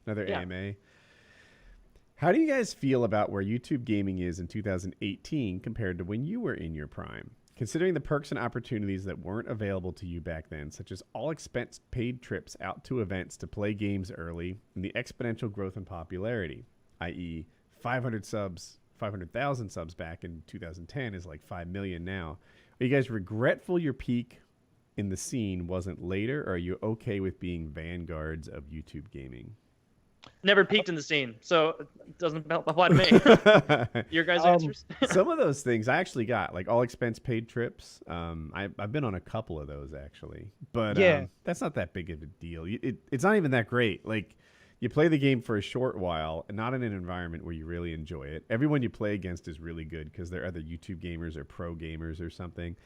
another Yeah. AMA. How do you guys feel about where YouTube gaming is in 2018 compared to when you were in your prime? Considering the perks and opportunities that weren't available to you back then, such as all expense paid trips out to events to play games early, and the exponential growth in popularity, i.e., 500,000 subs back in 2010 is like 5 million now. Are you guys regretful your peak in the scene wasn't later, or are you okay with being vanguards of YouTube gaming? Never peaked in the scene, so it doesn't apply to me. Your guys' answers? Some of those things I actually got, like all expense paid trips. I've been on a couple of those actually, but Yeah. that's not that big of a deal. It's not even that great. Like you play the game for a short while and not in an environment where you really enjoy it. Everyone you play against is really good because they're either YouTube gamers or pro gamers or something.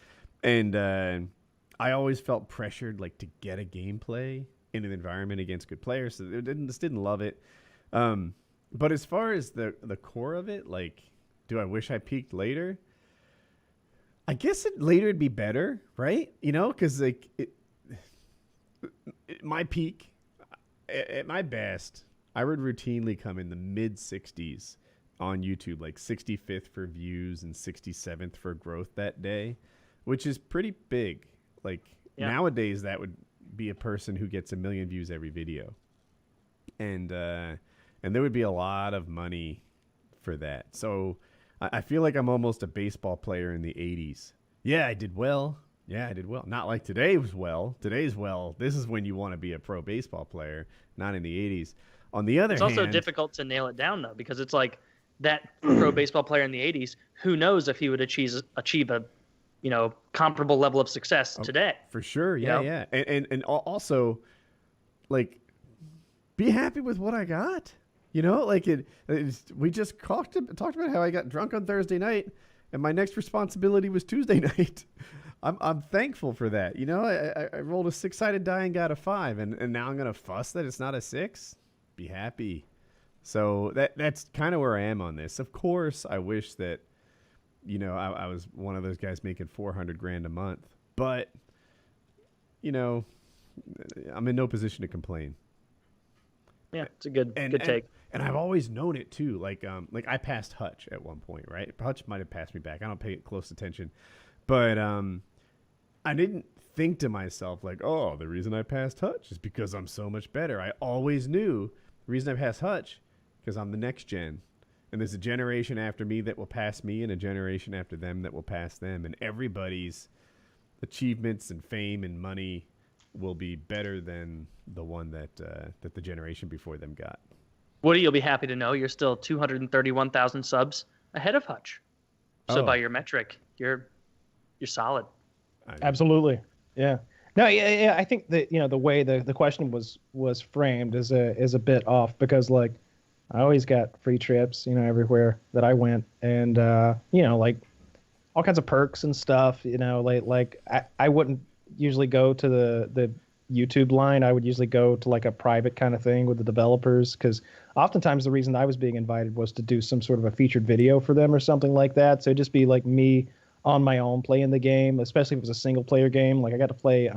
And I always felt pressured like to get a gameplay in an environment against good players. So just didn't love it. But as far as the core of it, like, do I wish I peaked later? I guess later it'd be better, right? You know, because like my peak at my best, I would routinely come in the mid 60s on YouTube, like 65th for views and 67th for growth that day, which is pretty big. Like nowadays, that would be a person who gets 1 million views every video, and there would be a lot of money for that. So I feel like I'm almost a baseball player in the 80s. Yeah, I did well. Yeah, I did well. Not like today's well. Today's well. This is when you want to be a pro baseball player, not in the 80s. On the other hand, It's also difficult to nail it down though, because it's like that pro baseball player in the 80s. Who knows if he would achieve a comparable level of success today? For sure. Yeah. And also, like, be happy with what I got. You know, like we just talked about how I got drunk on Thursday night, and my next responsibility was Tuesday night. I'm thankful for that. You know, I rolled a 6-sided die and got a 5, and now I'm gonna fuss that it's not a 6. Be happy. So that's kind of where I am on this. Of course, I wish that, you know, I was one of those guys making $400,000 a month, but you know, I'm in no position to complain. Yeah, it's a good take. And I've always known it too. Like I passed Hutch at one point, right? Hutch might have passed me back. I don't pay close attention, but I didn't think to myself like, oh, the reason I passed Hutch is because I'm so much better. I always knew the reason I passed Hutch because I'm the next gen, and there's a generation after me that will pass me, and a generation after them that will pass them, and everybody's achievements and fame and money will be better than the one that the generation before them got. Woody, you'll be happy to know you're still 231,000 subs ahead of Hutch. So by your metric, you're solid. Absolutely. Yeah. No, yeah. I think that, you know, the way the question was framed is a bit off, because like I always got free trips, you know, everywhere that I went, and you know, like all kinds of perks and stuff, you know, like I wouldn't usually go to the YouTube line. I would usually go to like a private kind of thing with the developers, because oftentimes the reason I was being invited was to do some sort of a featured video for them or something like that. So it'd just be like me on my own playing the game, especially if it was a single player game. Like I got to play,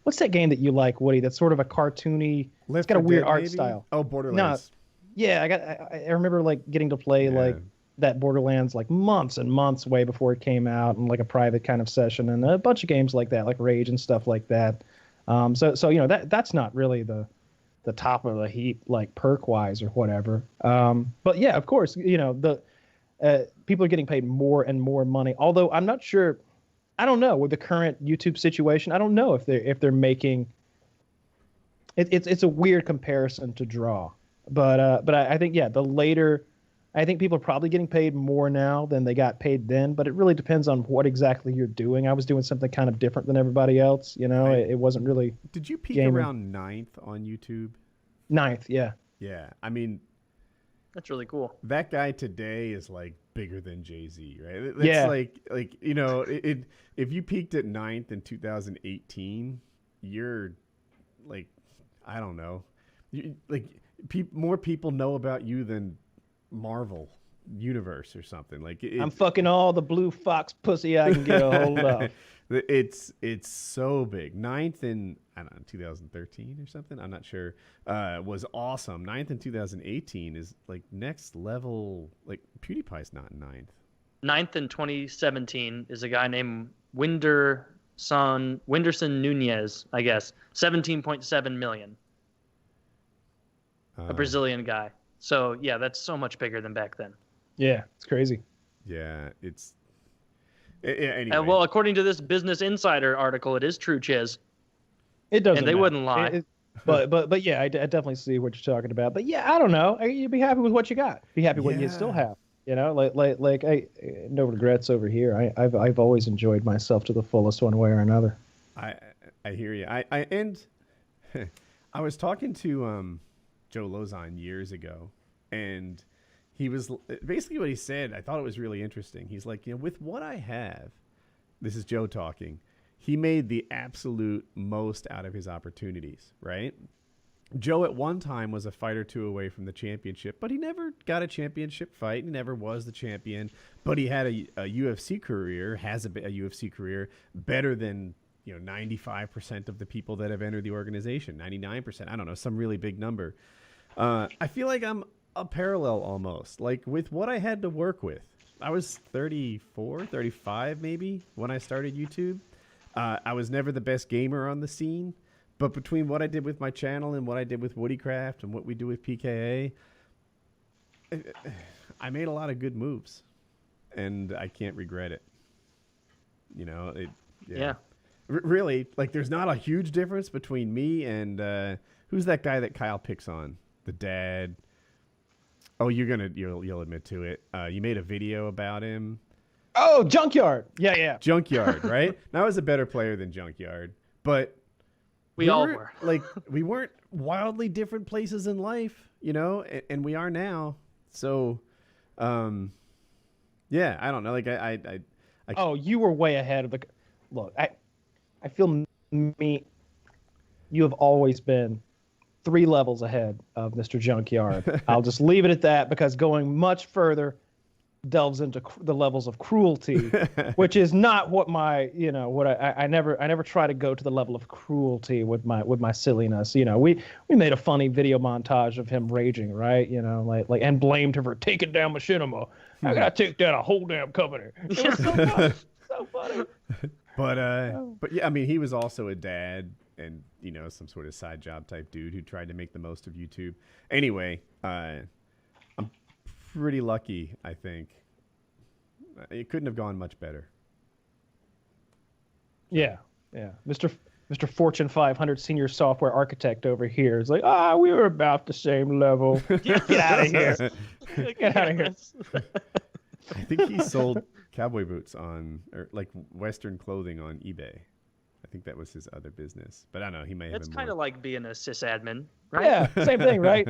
what's that game that you like, Woody? That's sort of a cartoony, it's got a weird art style. Oh, Borderlands. No, yeah, I remember like getting to play like that Borderlands like months and months way before it came out, and like a private kind of session, and a bunch of games like that, like Rage and stuff like that. So you know, that's not really the top of the heap, like perk wise or whatever. But yeah, of course, you know, the people are getting paid more and more money. Although I'm not sure, I don't know with the current YouTube situation. I don't know if they're making it's a weird comparison to draw. But I think the later. I think people are probably getting paid more now than they got paid then, but it really depends on what exactly you're doing. I was doing something kind of different than everybody else, you know. Right. It wasn't really. Did you peak around 9th on YouTube? 9th, yeah. Yeah, I mean, that's really cool. That guy today is like bigger than Jay-Z, right? It's like you know, if you peaked at 9th in 2018, you're like, I don't know, more people know about you than Marvel Universe or something. Like I'm fucking all the blue fox pussy I can get a hold of. It's so big. 9th in I don't know, 2013 or something. I'm not sure. Was awesome. 9th in 2018 is like next level. Like PewDiePie's not 9th. 9th in 2017 is a guy named Whindersson Nunez, I guess. 17.7 million. A Brazilian guy. So yeah, that's so much bigger than back then. Yeah, it's crazy. Yeah, it's. Anyway. Well, according to this Business Insider article, it is true, Chiz. It doesn't. And they matter. wouldn't lie. But yeah, I definitely see what you're talking about. But yeah, I don't know. You be happy with what you got. Be happy with what you still have. You know, like no regrets over here. I've always enjoyed myself to the fullest, one way or another. I hear you. And I was talking to Joe Lozon years ago, and he was basically what he said. I thought it was really interesting. He's like, with what I have, this is Joe talking. He made the absolute most out of his opportunities, right? Joe at one time was a fight or two away from the championship, but he never got a championship fight. He never was the champion, but he had a UFC career, has a UFC career better than 95% of the people that have entered the organization, 99%. I don't know, some really big number. I feel like I'm a parallel almost, like with what I had to work with. I was 34, 35 maybe when I started YouTube. I was never the best gamer on the scene, but between what I did with my channel and what I did with Woodycraft and what we do with PKA, I made a lot of good moves, and I can't regret it. Yeah. Really, like there's not a huge difference between me and who's that guy that Kyle picks on? The dad. Oh, you'll admit to it. You made a video about him. Oh, Junkyard. Yeah. Junkyard, right? Now I was a better player than Junkyard, but we all were. Like we weren't wildly different places in life, and we are now. So, yeah, I don't know. Like I Oh, you were way ahead of the. Look, I feel you have always been 3 levels ahead of Mr. Junkyard. I'll just leave it at that, because going much further delves into the levels of cruelty, which is not what I never try to go to the level of cruelty with my silliness. We made a funny video montage of him raging, right? Like and blamed him for taking down Machinima. I gotta take down a whole damn company. It was so funny. So funny. But yeah, I mean, he was also a dad and some sort of side job type dude who tried to make the most of YouTube. Anyway, I'm pretty lucky, I think. It couldn't have gone much better. Yeah. Mr. Fortune 500 senior software architect over here is like, we were about the same level. Get out of here. Get out of here. I think he sold cowboy boots or like Western clothing on eBay. I think that was his other business, but I don't know. He may have. It's kind of like being a sysadmin, right? Yeah, same thing, right?